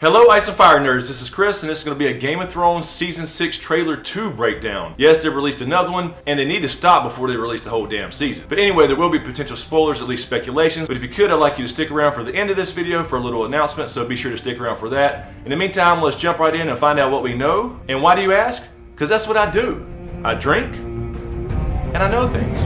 Hello Ice and Fire Nerds, this is Chris and this is going to be a Game of Thrones Season 6 Trailer 2 breakdown. Yes, they released another one and they need to stop before they release the whole damn season. But anyway, there will be potential spoilers, at least speculations, but if you could, I'd like you to stick around for the end of this video for a little announcement, so be sure to stick around for that. In the meantime, let's jump right in and find out what we know. And why do you ask? Because that's what I do. I drink and I know things.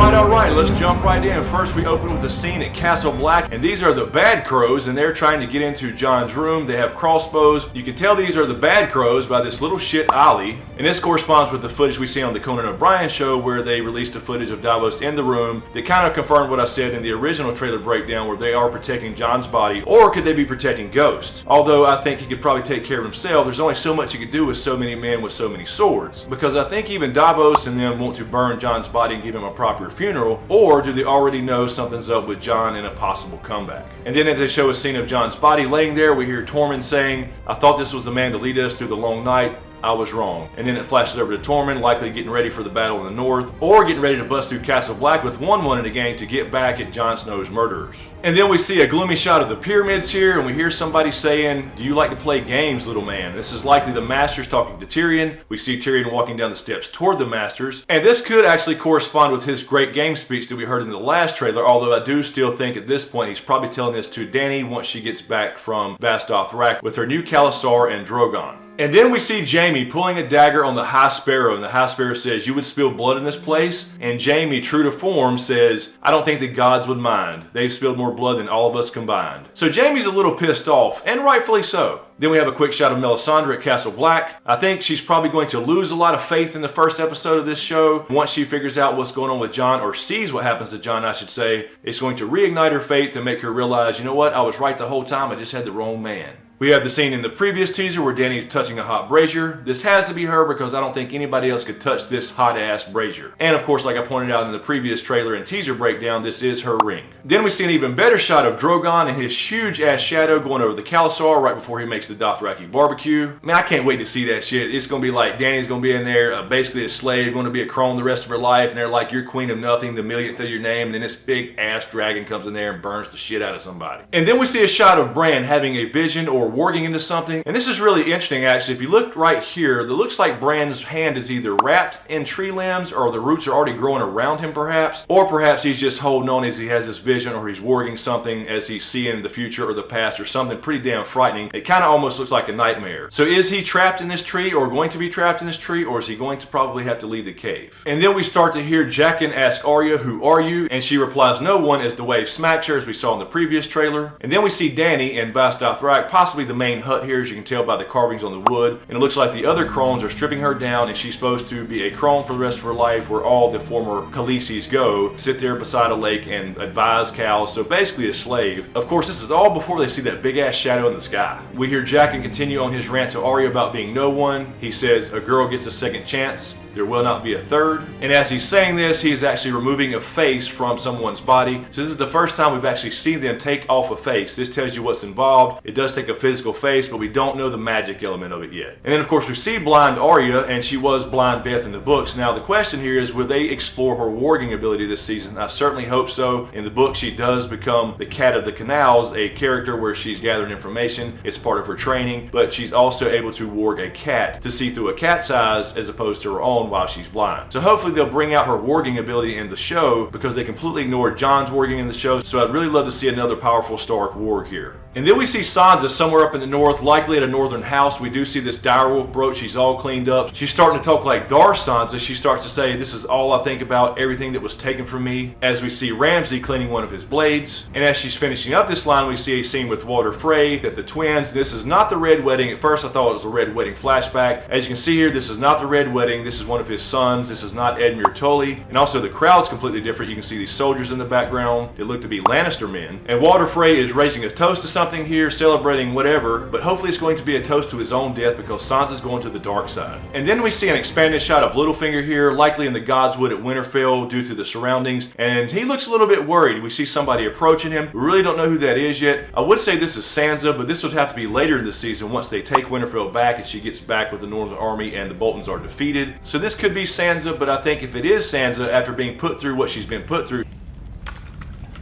Alright, let's jump right in. First, we open with a scene at Castle Black, and these are the bad crows, and they're trying to get into Jon's room. They have crossbows. You can tell these are the bad crows by this little shit Ollie, and this corresponds with the footage we see on the Conan O'Brien show where they released the footage of Davos in the room that kind of confirmed what I said in the original trailer breakdown where they are protecting Jon's body, or could they be protecting Ghost? Although I think he could probably take care of himself. There's only so much he could do with so many men with so many swords, because I think even Davos and them want to burn Jon's body and give him a proper funeral, or do they already know something's up with Jon and a possible comeback? And then as they show a scene of Jon's body laying there, we hear Tormund saying, "I thought this was the man to lead us through the long night. I was wrong." And then it flashes over to Tormund, likely getting ready for the battle in the north, or getting ready to bust through Castle Black with one in the gang to get back at Jon Snow's murderers. And then we see a gloomy shot of the pyramids here, and we hear somebody saying, "Do you like to play games, little man?" This is likely the Masters talking to Tyrion. We see Tyrion walking down the steps toward the Masters, and this could actually correspond with his great game speech that we heard in the last trailer, although I do still think at this point he's probably telling this to Dany once she gets back from Vast Dothrak with her new Khalasar and Drogon. And then we see Jaime pulling a dagger on the High Sparrow, and the High Sparrow says, "You would spill blood in this place?" And Jaime, true to form, says, "I don't think the gods would mind. They've spilled more blood than all of us combined." So Jaime's a little pissed off, and rightfully so. Then we have a quick shot of Melisandre at Castle Black. I think she's probably going to lose a lot of faith in the first episode of this show. Once she figures out what's going on with Jon, or sees what happens to Jon, I should say, it's going to reignite her faith and make her realize, you know what, I was right the whole time, I just had the wrong man. We have the scene in the previous teaser where Dany's touching a hot brazier. This has to be her because I don't think anybody else could touch this hot-ass brazier. And of course, like I pointed out in the previous trailer and teaser breakdown, this is her ring. Then we see an even better shot of Drogon and his huge-ass shadow going over the Khalasar right before he makes the Dothraki barbecue. Man, I can't wait to see that shit. It's going to be like Dany's going to be in there, basically a slave, going to be a crone the rest of her life, and they're like, "You're queen of nothing, the millionth of your name," and then this big-ass dragon comes in there and burns the shit out of somebody. And then we see a shot of Bran having a vision or warging into something, and this is really interesting actually. If you look right here, it looks like Bran's hand is either wrapped in tree limbs, or the roots are already growing around him perhaps, or perhaps he's just holding on as he has this vision, or he's warging something as he's seeing the future or the past, or something pretty damn frightening. It kind of almost looks like a nightmare. So is he trapped in this tree, or going to be trapped in this tree, or is he going to probably have to leave the cave? And then we start to hear Jaqen ask Arya, "Who are you?" And she replies, "No one," as the wave smacks her, as we saw in the previous trailer. And then we see Dany in Vast Dothrak, possibly the main hut here, as you can tell by the carvings on the wood, and it looks like the other crones are stripping her down, and she's supposed to be a crone for the rest of her life, where all the former Khaleesi's go, sit there beside a lake and advise cows, so basically a slave. Of course, this is all before they see that big ass shadow in the sky. We hear Jaqen continue on his rant to Arya about being no one. He says, "A girl gets a second chance. There will not be a third." And as he's saying this, he is actually removing a face from someone's body. So this is the first time we've actually seen them take off a face. This tells you what's involved. It does take a physical face, but we don't know the magic element of it yet. And then of course we see blind Arya, and she was blind Beth in the books. Now the question here is, will they explore her warging ability this season? I certainly hope so. In the book, she does become the Cat of the Canals, a character where she's gathering information. It's part of her training, but she's also able to warg a cat to see through a cat's eyes as opposed to her own while she's blind. So hopefully they'll bring out her warging ability in the show, because they completely ignored Jon's warging in the show. So I'd really love to see another powerful Stark warg here. And then we see Sansa somewhere up in the north, likely at a northern house. We do see this direwolf brooch. She's all cleaned up. She's starting to talk like Dar Sansa. She starts to say, "This is all I think about, everything that was taken from me," as we see Ramsay cleaning one of his blades. And as she's finishing up this line, we see a scene with Walder Frey at the twins. This is not the Red Wedding. At first I thought it was a Red Wedding flashback. As you can see here, this is not the Red Wedding. This is one of his sons. This is not Edmure Tully. And also the crowd's completely different. You can see these soldiers in the background. They look to be Lannister men. And Walder Frey is raising a toast to something here, celebrating whatever, but hopefully it's going to be a toast to his own death because Sansa's going to the dark side. And then we see an expanded shot of Littlefinger here, likely in the Godswood at Winterfell due to the surroundings, and he looks a little bit worried. We see somebody approaching him. We really don't know who that is yet. I would say this is Sansa, but this would have to be later in the season once they take Winterfell back and she gets back with the Northern Army and the Boltons are defeated. So this could be Sansa, but I think if it is Sansa, after being put through what she's been put through,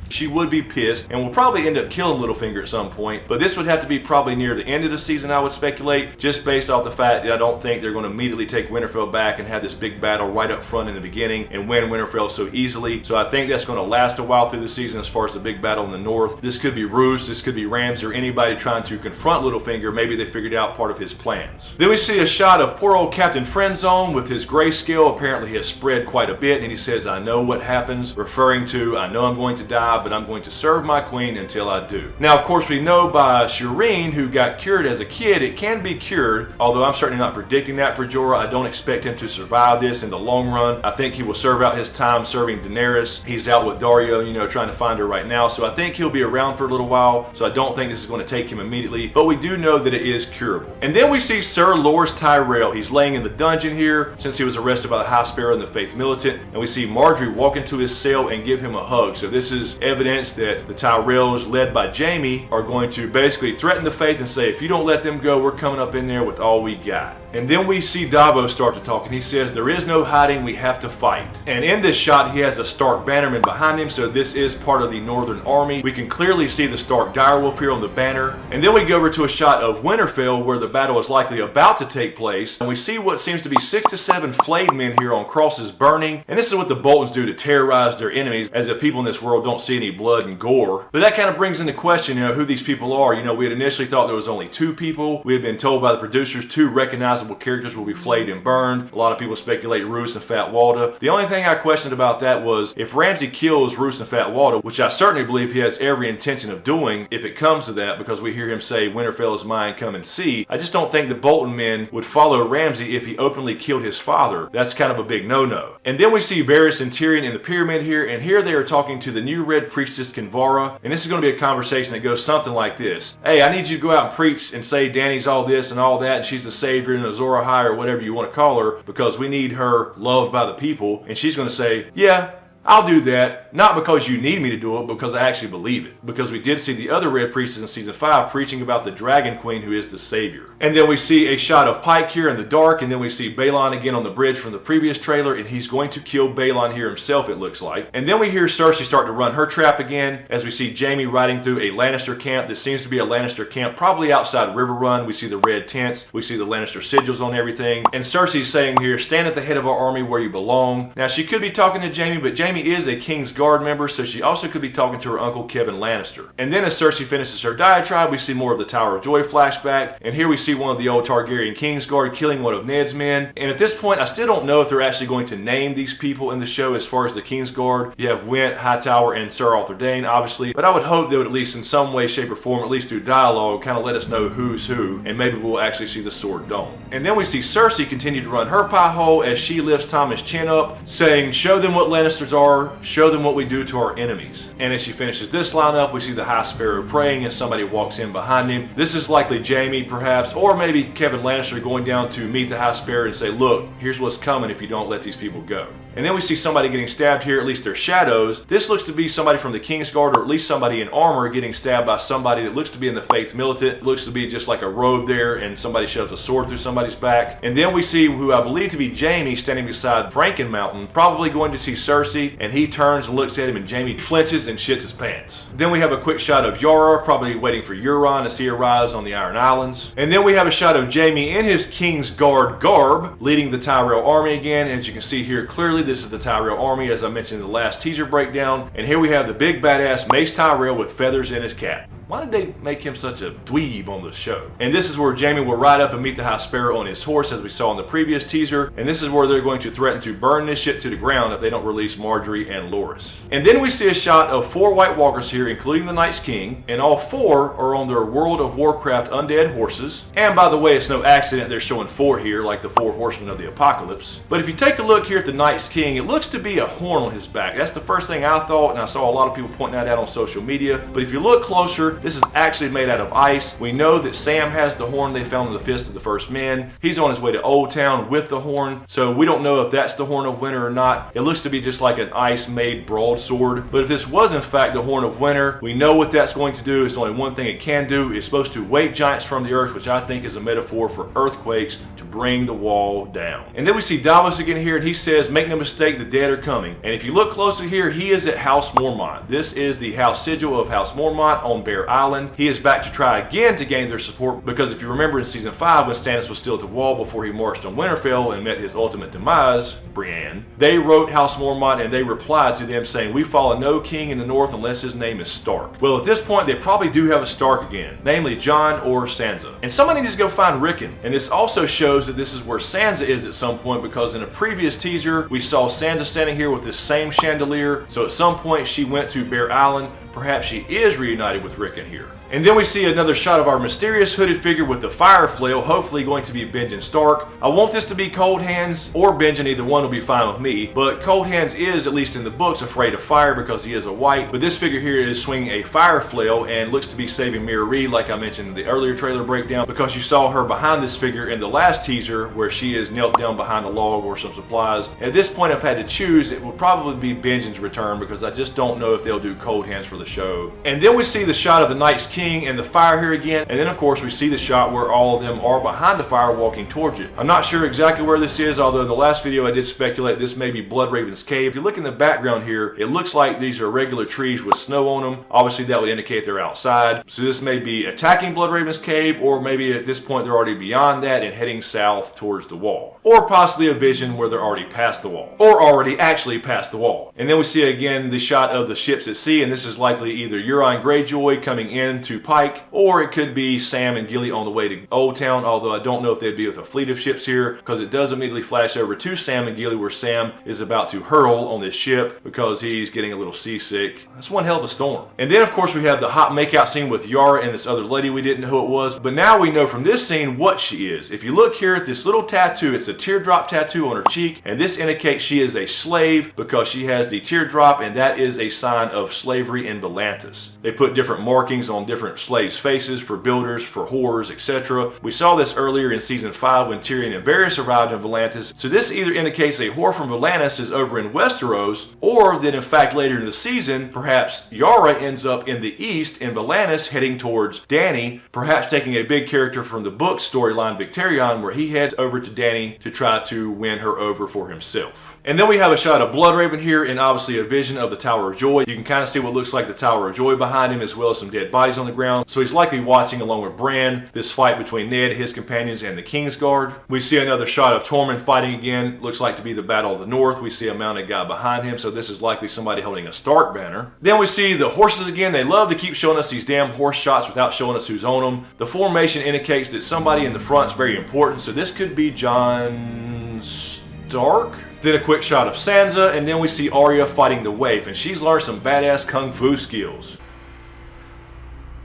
she would be pissed and will probably end up killing Littlefinger at some point, but this would have to be probably near the end of the season, I would speculate, just based off the fact that I don't think they're going to immediately take Winterfell back and have this big battle right up front in the beginning and win Winterfell so easily. So I think that's going to last a while through the season as far as the big battle in the north. This could be Roose, this could be Ramsay, or anybody trying to confront Littlefinger. Maybe they figured out part of his plans. Then we see a shot of poor old Captain Friendzone with his grayscale apparently has spread quite a bit, and he says, "I know what happens," referring to, I know I'm going to die, but I'm going to serve my queen until I do. Now, of course, we know by Shireen, who got cured as a kid, it can be cured, although I'm certainly not predicting that for Jorah. I don't expect him to survive this in the long run. I think he will serve out his time serving Daenerys. He's out with Daario, you know, trying to find her right now, so I think he'll be around for a little while, so I don't think this is going to take him immediately, but we do know that it is curable. And then we see Sir Loras Tyrell. He's laying in the dungeon here since he was arrested by the High Sparrow and the Faith Militant, and we see Marjorie walk into his cell and give him a hug. So this is evidence that the Tyrells, led by Jaime, are going to basically threaten the Faith and say, if you don't let them go, we're coming up in there with all we got. And then we see Davos start to talk, and he says, there is no hiding, we have to fight. And in this shot, he has a Stark bannerman behind him, so this is part of the Northern Army. We can clearly see the Stark direwolf here on the banner. And then we go over to a shot of Winterfell, where the battle is likely about to take place. And we see what seems to be 6 to 7 flayed men here on crosses burning. And this is what the Boltons do to terrorize their enemies, as if people in this world don't see any blood and gore. But that kind of brings into question, you know, who these people are. You know, we had initially thought there was only 2 people. We had been told by the producers 2 recognizable characters will be flayed and burned. A lot of people speculate Roose and Fat Walda. The only thing I questioned about that was if Ramsay kills Roose and Fat Walda, which I certainly believe he has every intention of doing if it comes to that, because we hear him say, Winterfell is mine, come and see. I just don't think the Bolton men would follow Ramsay if he openly killed his father. That's kind of a big no-no. And then we see Varys and Tyrion in the pyramid here, and here they are talking to the new Red Priestess Kinvara, and this is going to be a conversation that goes something like this. Hey, I need you to go out and preach and say Dany's all this and all that, and she's the savior and Azor Ahai, or whatever you want to call her, because we need her loved by the people. And she's going to say, yeah, I'll do that, not because you need me to do it, because I actually believe it. Because we did see the other Red Priestess in Season 5 preaching about the Dragon Queen who is the Savior. And then we see a shot of Pike here in the dark, and then we see Balon again on the bridge from the previous trailer, and he's going to kill Balon here himself, it looks like. And then we hear Cersei start to run her trap again, as we see Jaime riding through a Lannister camp. This seems to be a Lannister camp, probably outside River Run. We see the red tents, we see the Lannister sigils on everything. And Cersei's saying here, stand at the head of our army where you belong. Now, she could be talking to Jaime, but Jaime is a King's Guard member, so she also could be talking to her uncle Kevin Lannister. And then as Cersei finishes her diatribe, we see more of the Tower of Joy flashback, and here we see one of the old Targaryen Kingsguard killing one of Ned's men. And at this point, I still don't know if they're actually going to name these people in the show as far as the Kingsguard. You have Went, Hightower, and Sir Arthur Dayne, obviously, but I would hope they would at least in some way, shape, or form, at least through dialogue, kind of let us know who's who, and maybe we'll actually see the Sword Dome. And then we see Cersei continue to run her pie hole as she lifts Thomas' chin up, saying, show them what Lannisters are, show them what we do to our enemies. And as she finishes this lineup, we see the High Sparrow praying as somebody walks in behind him. This is likely Jaime, perhaps, or maybe Kevin Lannister going down to meet the High Sparrow and say, look, here's what's coming if you don't let these people go. And then we see somebody getting stabbed here, at least their shadows. This looks to be somebody from the Kingsguard, or at least somebody in armor getting stabbed by somebody that looks to be in the Faith Militant. It looks to be just like a robe there, and somebody shoves a sword through somebody's back. And then we see who I believe to be Jaime standing beside Franken Mountain, probably going to see Cersei, and he turns and looks at him, and Jaime flinches and shits his pants. Then we have a quick shot of Yara, probably waiting for Euron to see her rise on the Iron Islands. And then we have a shot of Jaime in his Kingsguard garb, leading the Tyrell army again. As you can see here clearly, this is the Tyrell army, as I mentioned in the last teaser breakdown. And here we have the big badass Mace Tyrell with feathers in his cap. Why did they make him such a dweeb on the show? And this is where Jaime will ride up and meet the High Sparrow on his horse, as we saw in the previous teaser. And this is where they're going to threaten to burn this shit to the ground if they don't release Marjorie and Loras. And then we see a shot of 4 White Walkers here, including the Night's King, and all 4 are on their World of Warcraft undead horses. And by the way, it's no accident they're showing 4 here, like the 4 horsemen of the apocalypse. But if you take a look here at the Night's King, it looks to be a horn on his back. That's the first thing I thought, and I saw a lot of people pointing that out on social media. But if you look closer, this is actually made out of ice. We know that Sam has the horn they found in the Fist of the First Men. He's on his way to Old Town with the horn, so we don't know if that's the Horn of Winter or not. It looks to be just like an ice-made broadsword. But if this was in fact the Horn of Winter, we know what that's going to do. It's only one thing it can do. It's supposed to wake giants from the earth, which I think is a metaphor for earthquakes to bring the wall down. And then we see Davos again here, and he says, make no mistake, the dead are coming. And if you look closer here, he is at House Mormont. This is the house sigil of House Mormont on Bear Island. He is back to try again to gain their support, because if you remember in season 5, when Stannis was still at the wall before he marched on Winterfell and met his ultimate demise, Brienne, they wrote House Mormont and they replied to them saying, we follow no king in the north unless his name is Stark. Well, at this point, they probably do have a Stark again, namely Jon or Sansa. And somebody needs to go find Rickon. And this also shows that this is where Sansa is at some point, because in a previous teaser, we saw Sansa standing here with this same chandelier. So at some point, she went to Bear Island. Perhaps she is reunited with Rickon here. And then we see another shot of our mysterious hooded figure with the fire flail, hopefully going to be Benjen Stark. I want this to be Cold Hands or Benjen, either one will be fine with me, but Cold Hands is, at least in the books, afraid of fire because he is a white, but this figure here is swinging a fire flail and looks to be saving Mira Reed, like I mentioned in the earlier trailer breakdown, because you saw her behind this figure in the last teaser where she is knelt down behind a log or some supplies. At this point, if I had to choose, it would probably be Benjen's return, because I just don't know if they'll do Cold Hands for the show. And then we see the shot of the Night's King and the fire here again, and then of course we see the shot where all of them are behind the fire walking towards it. I'm not sure exactly where this is, although in the last video I did speculate this may be Bloodraven's cave. If you look in the background here, it looks like these are regular trees with snow on them. Obviously that would indicate they're outside. So this may be attacking Bloodraven's cave, or maybe at this point they're already beyond that and heading south towards the wall. Or possibly a vision where they're already past the wall. Or already actually past the wall. And then we see again the shot of the ships at sea, and this is likely either Euron Greyjoy coming into Pike, or it could be Sam and Gilly on the way to Old Town, although I don't know if they'd be with a fleet of ships here, because it does immediately flash over to Sam and Gilly where Sam is about to hurl on this ship because he's getting a little seasick. That's one hell of a storm. And then of course we have the hot makeout scene with Yara and this other lady we didn't know who it was, but now we know from this scene what she is. If you look here at this little tattoo, it's a teardrop tattoo on her cheek, and this indicates she is a slave because she has the teardrop, and that is a sign of slavery in Volantis. They put different markings on different slaves' faces for builders, for whores, etc. We saw this earlier in season 5 when Tyrion and Varys arrived in Volantis. So this either indicates a whore from Volantis is over in Westeros, or that in fact later in the season, perhaps Yara ends up in the east in Volantis heading towards Dany, perhaps taking a big character from the book storyline Victarion, where he heads over to Dany to try to win her over for himself. And then we have a shot of Bloodraven here, and obviously a vision of the Tower of Joy. You can kind of see what looks like the Tower of Joy behind him, as well as some dead bodies on the ground. So he's likely watching, along with Bran, this fight between Ned, his companions, and the Kingsguard. We see another shot of Tormund fighting again. Looks like to be the Battle of the North. We see a mounted guy behind him, so this is likely somebody holding a Stark banner. Then we see the horses again. They love to keep showing us these damn horse shots without showing us who's on them. The formation indicates that somebody in the front is very important, so this could be Jon Stark. Then a quick shot of Sansa, and then we see Arya fighting the Waif, and she's learned some badass kung fu skills.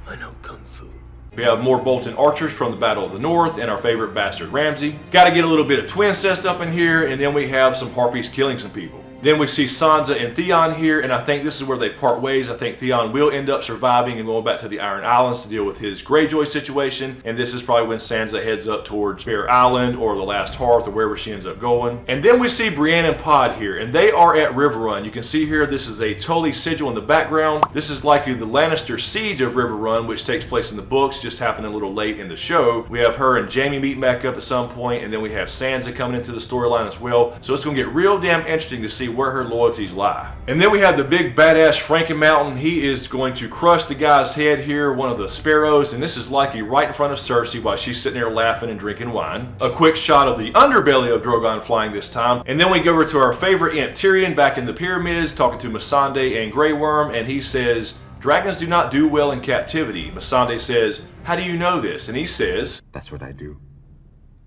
I know kung fu. We have more Bolton archers from the Battle of the North and our favorite bastard Ramsay. Got to get a little bit of twin cest up in here, and then we have some harpies killing some people. Then we see Sansa and Theon here, and I think this is where they part ways. I think Theon will end up surviving and going back to the Iron Islands to deal with his Greyjoy situation, and this is probably when Sansa heads up towards Bear Island or the Last Hearth or wherever she ends up going. And then we see Brienne and Pod here, and they are at Riverrun. You can see here this is a Tully sigil in the background. This is likely the Lannister siege of Riverrun, which takes place in the books, just happened a little late in the show. We have her and Jaime meeting back up at some point, and then we have Sansa coming into the storyline as well. So it's going to get real damn interesting to see where her loyalties lie. And then we have the big badass Franken Mountain. He is going to crush the guy's head here, one of the sparrows, and this is likely right in front of Cersei while she's sitting there laughing and drinking wine. A quick shot of the underbelly of Drogon flying this time, and then we go over to our favorite Aunt Tyrion back in the pyramids talking to Missandei and Grey Worm, and he says, Dragons do not do well in captivity. Missandei says, "How do you know this?" And he says, "That's what I do.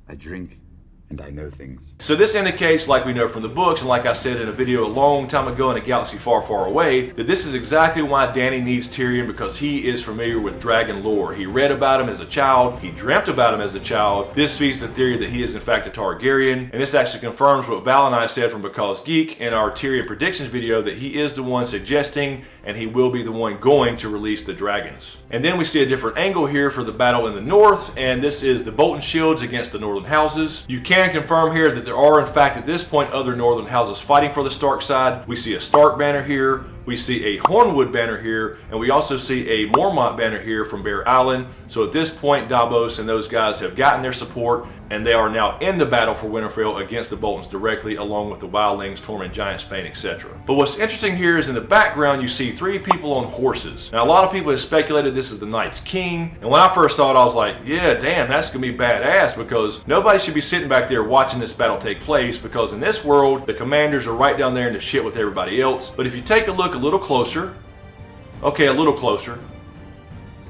I drink and I know things." So this indicates, like we know from the books, and like I said in a video a long time ago in a galaxy far, far away, that this is exactly why Dany needs Tyrion, because he is familiar with dragon lore. He read about him as a child, he dreamt about him as a child. This feeds the theory that he is in fact a Targaryen, and this actually confirms what Val and I said from Because Geek in our Tyrion predictions video, that he is the one suggesting, and he will be the one going to release the dragons. And then we see a different angle here for the battle in the north, and this is the Bolton shields against the northern houses. You can confirm here that there are in fact at this point other northern houses fighting for the Stark side. We see a Stark banner here, we see a Hornwood banner here, and we also see a Mormont banner here from Bear Island. So at this point, Davos and those guys have gotten their support, and they are now in the battle for Winterfell against the Boltons directly, along with the Wildlings, Tormund Giantsbane, etc. But what's interesting here is in the background you see 3 people on horses. Now a lot of people have speculated this is the Night's King, and when I first saw it I was like, yeah, damn, that's gonna be badass, because nobody should be sitting back there watching this battle take place, because in this world the commanders are right down there in the shit with everybody else. But if you take a look a little closer, okay, a little closer,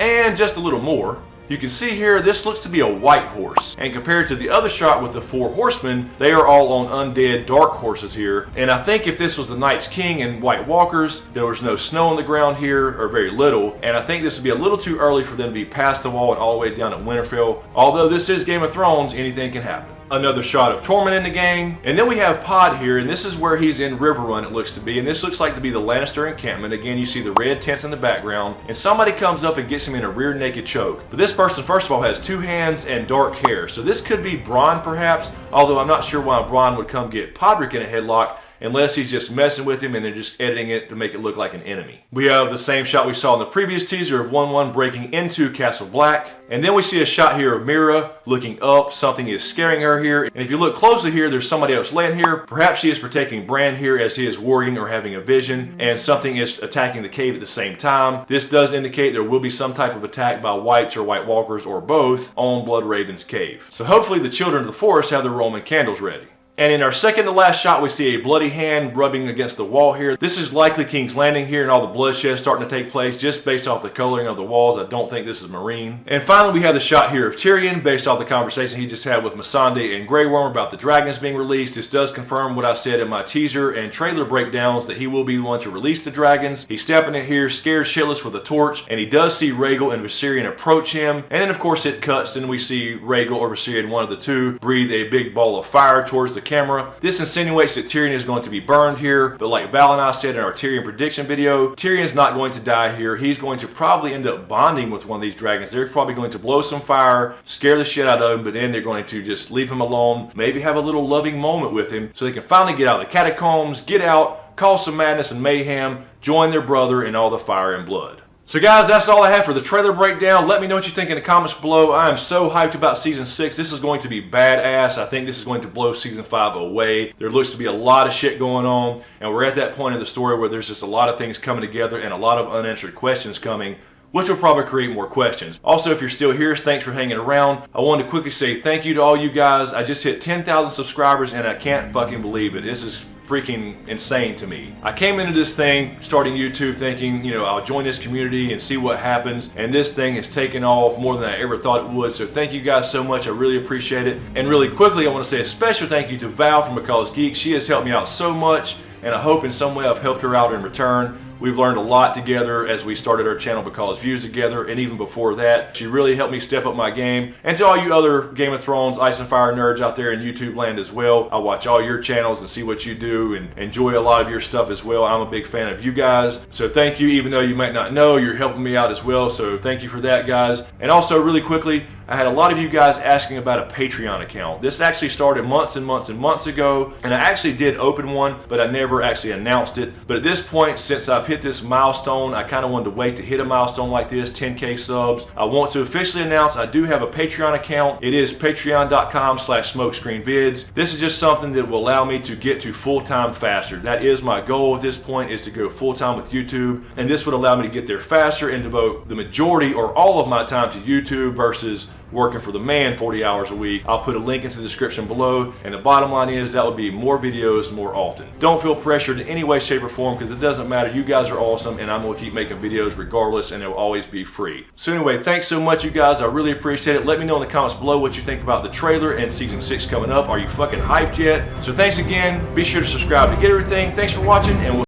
and just a little more, you can see here this looks to be a white horse, and compared to the other shot with the 4 horsemen, they are all on undead dark horses here. And I think if this was the Night's King and White Walkers, there was no snow on the ground here, or very little, and I think this would be a little too early for them to be past the wall and all the way down at Winterfell. Although this is Game of Thrones, anything can happen. Another shot of Tormund in the gang, and then we have Pod here, and this is where he's in Riverrun, it looks to be, and this looks like to be the Lannister encampment. Again, you see the red tents in the background, and somebody comes up and gets him in a rear naked choke. But this person, first of all, has 2 hands and dark hair, so this could be Bronn perhaps, although I'm not sure why Bronn would come get Podrick in a headlock, unless he's just messing with him and they're just editing it to make it look like an enemy. We have the same shot we saw in the previous teaser of 1-1 breaking into Castle Black. And then we see a shot here of Mira looking up. Something is scaring her here. And if you look closely here, there's somebody else laying here. Perhaps she is protecting Bran here as he is worrying or having a vision. And something is attacking the cave at the same time. This does indicate there will be some type of attack by Whites or White Walkers or both on Blood Raven's cave. So hopefully the children of the forest have their Roman candles ready. And in our second to last shot, we see a bloody hand rubbing against the wall here. This is likely King's Landing here, and all the bloodshed starting to take place just based off the coloring of the walls. I don't think this is Marine. And finally, we have the shot here of Tyrion based off the conversation he just had with Missandei and Grey Worm about the dragons being released. This does confirm what I said in my teaser and trailer breakdowns, that he will be the one to release the dragons. He's stepping in here scared shitless with a torch, and he does see Rhaegal and Viserion approach him. And then of course it cuts, and we see Rhaegal or Viserion, one of the two, breathe a big ball of fire towards the camera. This insinuates that Tyrion is going to be burned here, but like Val and I said in our Tyrion prediction video, Tyrion's not going to die here. He's going to probably end up bonding with one of these dragons. They're probably going to blow some fire, scare the shit out of him, but then they're going to just leave him alone, maybe have a little loving moment with him so they can finally get out of the catacombs, get out, cause some madness and mayhem, join their brother in all the fire and blood. So guys, that's all I have for the trailer breakdown. Let me know what you think in the comments below. I am so hyped about Season 6. This is going to be badass. I think this is going to blow Season 5 away. There looks to be a lot of shit going on, and we're at that point in the story where there's just a lot of things coming together and a lot of unanswered questions coming, which will probably create more questions. Also, if you're still here, thanks for hanging around. I wanted to quickly say thank you to all you guys. I just hit 10,000 subscribers, and I can't fucking believe it. This is freaking insane to me. I came into this thing, starting YouTube, thinking, you know, I'll join this community and see what happens, and this thing has taken off more than I ever thought it would, so thank you guys so much. I really appreciate it. And really quickly, I want to say a special thank you to Val from Because Geek. She has helped me out so much, and I hope in some way I've helped her out in return. We've learned a lot together as we started our channel Because Views together, and even before that. She really helped me step up my game. And to all you other Game of Thrones, Ice and Fire nerds out there in YouTube land as well, I watch all your channels and see what you do and enjoy a lot of your stuff as well. I'm a big fan of you guys. So thank you, even though you might not know, you're helping me out as well. So thank you for that, guys. And also, really quickly, I had a lot of you guys asking about a Patreon account. This actually started months and months and months ago, and I actually did open one, but I never actually announced it. But at this point, since I've hit this milestone, I kind of wanted to wait to hit a milestone like this, 10K subs. I want to officially announce I do have a Patreon account. It is patreon.com/smokescreenvids. This is just something that will allow me to get to full-time faster. That is my goal at this point, is to go full-time with YouTube, and this would allow me to get there faster and devote the majority or all of my time to YouTube versus working for the man 40 hours a week. I'll put a link into the description below, and the bottom line is that would be more videos more often. Don't feel pressured in any way, shape, or form, because it doesn't matter. You guys are awesome, and I'm going to keep making videos regardless, and it will always be free. So anyway, thanks so much, you guys. I really appreciate it. Let me know in the comments below what you think about the trailer and season 6 coming up. Are you fucking hyped yet? So thanks again. Be sure to subscribe to get everything. Thanks for watching, and we'll